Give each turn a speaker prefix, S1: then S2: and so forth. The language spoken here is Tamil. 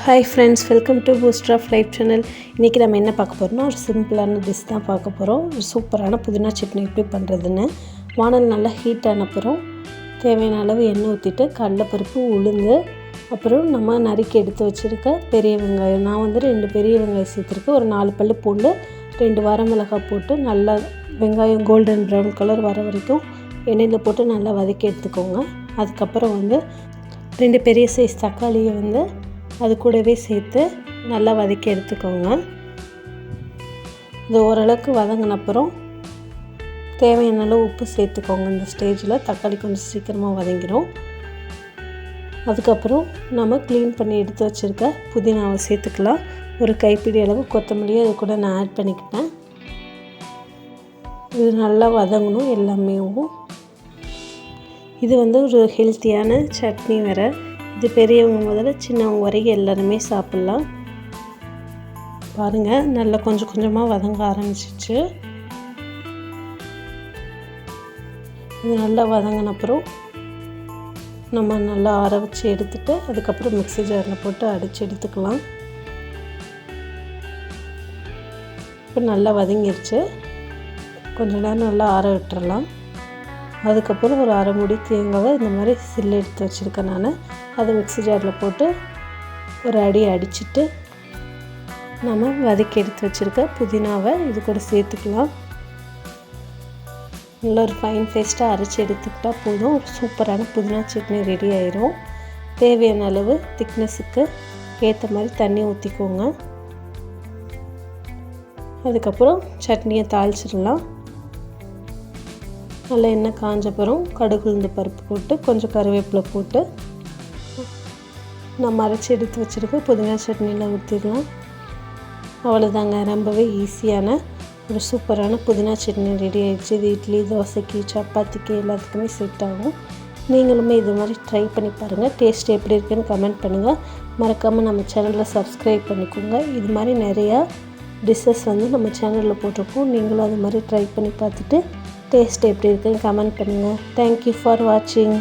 S1: Hi friends, welcome to booster of life channel. இன்றைக்கி நம்ம என்ன பார்க்க போகிறோம்னா ஒரு சிம்பிளான டிஷ் தான் பார்க்க போகிறோம். ஒரு சூப்பரான புதினா சட்னி எப்படி பண்ணுறதுன்னு. வானல் நல்லா ஹீட் ஆனப்புறம் தேவையான அளவு எண்ணெய் ஊற்றிட்டு கடலைப்பருப்பு, உளுந்து, அப்புறம் நம்ம நறுக்கி எடுத்து வச்சுருக்க பெரிய வெங்காயம், நான் வந்து 2 பெரிய வெங்காயம் சேர்த்துருக்கேன். ஒரு 4 பல்லு பூண்டு, 2 வரமிளகாய் போட்டு நல்லா வெங்காயம் கோல்டன் ப்ரௌன் கலர் வர வரைக்கும் எண்ணெயில் போட்டு நல்லா வதக்கி எடுத்துக்கோங்க. அதுக்கப்புறம் வந்து 2 பெரிய சைஸ் தக்காளியை வந்து அது கூடவே சேர்த்து நல்லா வதக்கி எடுத்துக்கோங்க. இது ஓரளவுக்கு வதங்கினப்புறம் தேவையான அளவு உப்பு சேர்த்துக்கோங்க. இந்த ஸ்டேஜில் தக்காளி கொஞ்சம் சீக்கிரமாக வதங்கிடும். அதுக்கப்புறம் நம்ம க்ளீன் பண்ணி எடுத்து வச்சுருக்க புதினாவை சேர்த்துக்கலாம். ஒரு கைப்பிடி அளவு கொத்தமல்லியை அது கூட நான் ஆட் பண்ணிக்கிட்டேன். இது நல்லா வதங்கணும் எல்லாமே. இது வந்து ஒரு ஹெல்த்தியான சட்னி வேறு. இது பெரியவங்க முதல்ல சின்னவங்க வரைக்கும் எல்லாருமே சாப்பிட்லாம். பாருங்கள், நல்லா கொஞ்சம் கொஞ்சமாக வதங்க ஆரம்பிச்சிச்சு. இது நல்லா வதங்கினப்புறம் நம்ம நல்லா ஆற வச்சு எடுத்துகிட்டு அதுக்கப்புறம் மிக்ஸி ஜாரில் போட்டு அடித்து எடுத்துக்கலாம். இப்போ நல்லா வதங்கிடுச்சு. கொஞ்ச நேரம் நல்லா ஆற விட்டுறலாம். அதுக்கப்புறம் ஒரு அரை மூடி தேங்காவை இந்த மாதிரி சில்லு எடுத்து வச்சுருக்கேன் நான். அதை மிக்ஸி ஜாரில் போட்டு ஒரு அடி அடிச்சுட்டு நம்ம வதக்கி எடுத்து வச்சுருக்க புதினாவை இது கூட சேர்த்துக்கலாம். நல்லா ஒரு ஃபைன் பேஸ்ட்டாக அரைச்சி எடுத்துக்கிட்டால் போதும். ஒரு சூப்பரான புதினா சட்னி ரெடி ஆயிரும். தேவையான அளவு திக்னஸுக்கு ஏற்ற மாதிரி தண்ணி ஊற்றிக்கோங்க. அதுக்கப்புறம் சட்னியை தாளிச்சிடலாம். நல்லா எண்ணெய் காஞ்சப்புறம் கடுகு, உளுந்து பருப்பு போட்டு கொஞ்சம் கருவேப்பிலை போட்டு நம்ம அரைச்சி எடுத்து வச்சுருக்க புதினா சட்னியில் ஊற்றிடலாம். அவ்வளோதாங்க, ரொம்பவே ஈஸியான ஒரு சூப்பரான புதினா சட்னி ரெடி ஆகிடுச்சு. இது இட்லி, தோசைக்கு, சப்பாத்திக்கு எல்லாத்துக்குமே செட் ஆகும். நீங்களுமே இது மாதிரி ட்ரை பண்ணி பாருங்கள். டேஸ்ட் எப்படி இருக்குன்னு கமெண்ட் பண்ணுங்கள். மறக்காமல் நம்ம சேனலில் சப்ஸ்கிரைப் பண்ணிக்கோங்க. இது மாதிரி நிறையா டிஷ்ஷஸ் வந்து நம்ம சேனலில் போட்டிருக்கோம். நீங்களும் அது மாதிரி ட்ரை பண்ணி பார்த்துட்டு டேஸ்ட் எப்படி இருக்குன்னு கமெண்ட் பண்ணுங்கள். தேங்க்யூ ஃபார் வாட்சிங்.